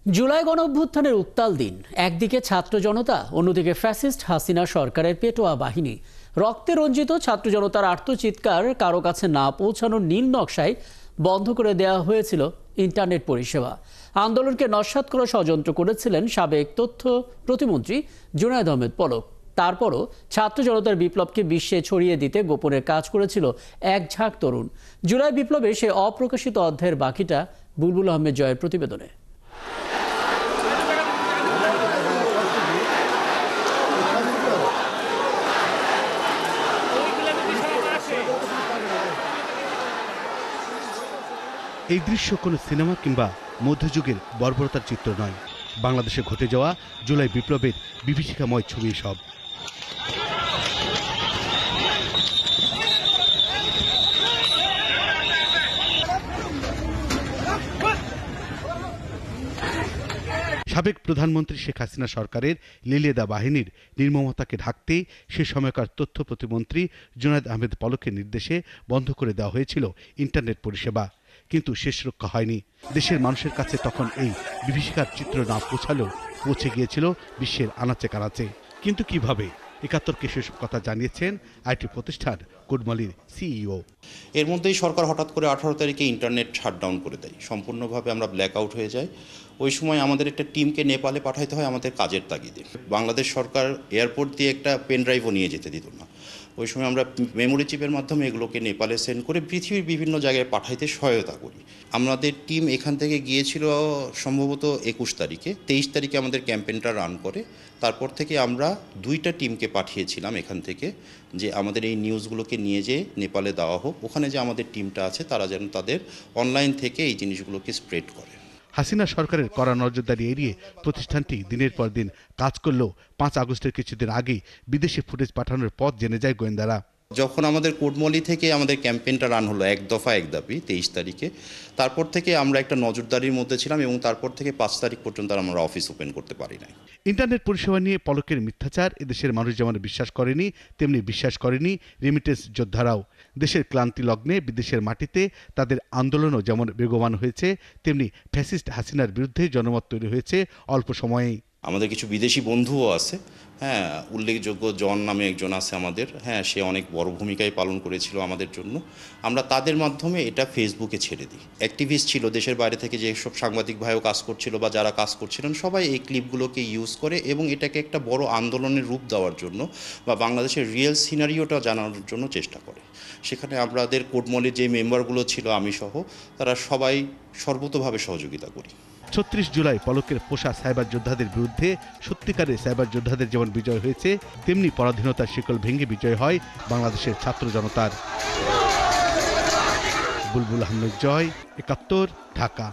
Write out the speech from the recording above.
জুলাই গণঅভ্যুত্থানের উত্তাল দিন, একদিকে ছাত্র জনতা, অন্যদিকে ফ্যাসিস্ট হাসিনা সরকারের পেটোয়া বাহিনী। রক্তে রঞ্জিত ছাত্র জনতার আর্তচিৎকার কারো কাছে না পৌঁছানোর নীল নকশায় বন্ধ করে দেওয়া হয়েছিল ইন্টারনেট পরিষেবা। আন্দোলনকে নস্যাৎ করা ষড়যন্ত্র করেছিলেন সাবেক তথ্য প্রতিমন্ত্রী জুনায়েদ আহমেদ পলক। তারপরও ছাত্র জনতার বিপ্লবকে বিশ্বে ছড়িয়ে দিতে গোপনে কাজ করেছিল এক ঝাঁক তরুণ। জুলাই বিপ্লবে সে অপ্রকাশিত অধ্যায়ের বাকিটা বুলবুল আহমেদ জয়ের প্রতিবেদনে। এই দৃশ্য কোনো সিনেমা কিংবা মধ্যযুগের বর্বরতার চিত্র নয়, বাংলাদেশে ঘটে যাওয়া জুলাই বিপ্লবের বিভীষিকাময় ছবি সব। সাবেক প্রধানমন্ত্রী শেখ হাসিনা সরকারের লেলিয়েদা বাহিনীর নির্মমতাকে ঢাকতে সে সময়কার তথ্য প্রতিমন্ত্রী জুনায়েদ আহমেদ পলকের নির্দেশে বন্ধ করে দেওয়া হয়েছিল ইন্টারনেট পরিষেবা। কিন্তু শেষ রক্ষা হয়নি। দেশের মানুষের কাছে তখন এই বিভীষিকার চিত্র না পৌঁছালেও পৌঁছে গিয়েছিল বিশ্বের আনাচে কানাচে। কিন্তু কিভাবে? একাত্তরকে সেসব কথা জানিয়েছেন আইটি প্রতিষ্ঠান কোডমলির সিইও। এর মধ্যেই সরকার হঠাৎ করে 18 তারিখে ইন্টারনেট শাটডাউন করে দেয়, সম্পূর্ণভাবে আমরা ব্ল্যাক আউট হয়ে যাই। ওই সময় আমাদের একটা টিমকে নেপালে পাঠাইতে হয় আমাদের কাজের তাগিদে। বাংলাদেশ সরকার এয়ারপোর্ট দিয়ে একটা পেন ড্রাইভও নিয়ে যেতে দিত না। ওই সময় আমরা মেমোরি চিপের মাধ্যমে এগুলোকে নেপালে সেন্ড করে পৃথিবীর বিভিন্ন জায়গায় পাঠাইতে সহায়তা করি। আমাদের টিম এখান থেকে গিয়েছিল সম্ভবত 21 তারিখে। 23 তারিখে আমাদের ক্যাম্পেইনটা রান করে। তারপর থেকে আমরা 2টা টিমকে পাঠিয়েছিলাম এখান থেকে, যে আমাদের এই নিউজগুলোকে নিয়ে যেয়ে নেপালে দেওয়া হোক। ওখানে যে আমাদের টিমটা আছে তারা যেন তাদের অনলাইন থেকে এই জিনিসগুলোকে স্প্রেড করে। হাসিনা সরকারের কড়া নজরদারি এড়িয়ে প্রতিষ্ঠানটি দিনের পর দিন কাজ করলেও 5 আগস্টের কিছুদিন আগেই বিদেশে ফুটেজ পাঠানোর পথ জেনে যায় গোয়েন্দারা। যখন আমাদের কোডমলি থেকে আমাদের ক্যাম্পেইনটা রান হলো এক দফা এক দাবি 23 তারিখে, তারপর থেকে আমরা একটা নজরদারির মধ্যে ছিলাম এবং তারপর থেকে 5 তারিখ পর্যন্ত আমরা অফিস ওপেন করতে পারি নাই। ইন্টারনেট পরিষেবা নিয়ে পলকের মিথ্যাচার এদেশের মানুষ যেমন বিশ্বাস করেনি, তেমনি বিশ্বাস করেনি রেমিটেন্স যোদ্ধারাও। দেশের ক্লান্তি লগ্নে বিদেশের মাটিতে তাদের আন্দোলনও যেমন বেগবান হয়েছে, তেমনি ফ্যাসিস্ট হাসিনার বিরুদ্ধে জনমত তৈরি হয়েছে অল্প সময়েই। আমাদের কিছু বিদেশি বন্ধুও আছে, হ্যাঁ, উল্লেখযোগ্য জন নামে একজন আছে আমাদের, হ্যাঁ, সে অনেক বড় ভূমিকাই পালন করেছিল আমাদের জন্য। আমরা তাদের মাধ্যমে এটা ফেসবুকে ছেড়ে দিই। অ্যাক্টিভিস্ট ছিল দেশের বাইরে থেকে, যেসব সাংবাদিক ভাইও কাজ করছিল বা যারা কাজ করছিলেন সবাই এই ক্লিপগুলোকে ইউজ করে এবং এটাকে একটা বড় আন্দোলনের রূপ দেওয়ার জন্য বা বাংলাদেশের রিয়েল সিনারিওটা জানানোর জন্য চেষ্টা করে। সেখানে আমাদের কোডমলির যে মেম্বারগুলো ছিল আমি সহ, তারা সবাই সর্বতোভাবে সহযোগিতা করি। 36 জুলাই পলকের পোষা সাইবার যোদ্ধাদের বিরুদ্ধে সত্যিকারের সাইবার যোদ্ধাদের যেমন বিজয় হয়েছে, তেমনি পরাধীনতার শিকল ভেঙে বিজয় হয় বাংলাদেশের ছাত্র জনতার। বুলবুল আহমেদ জয়, 71, ঢাকা।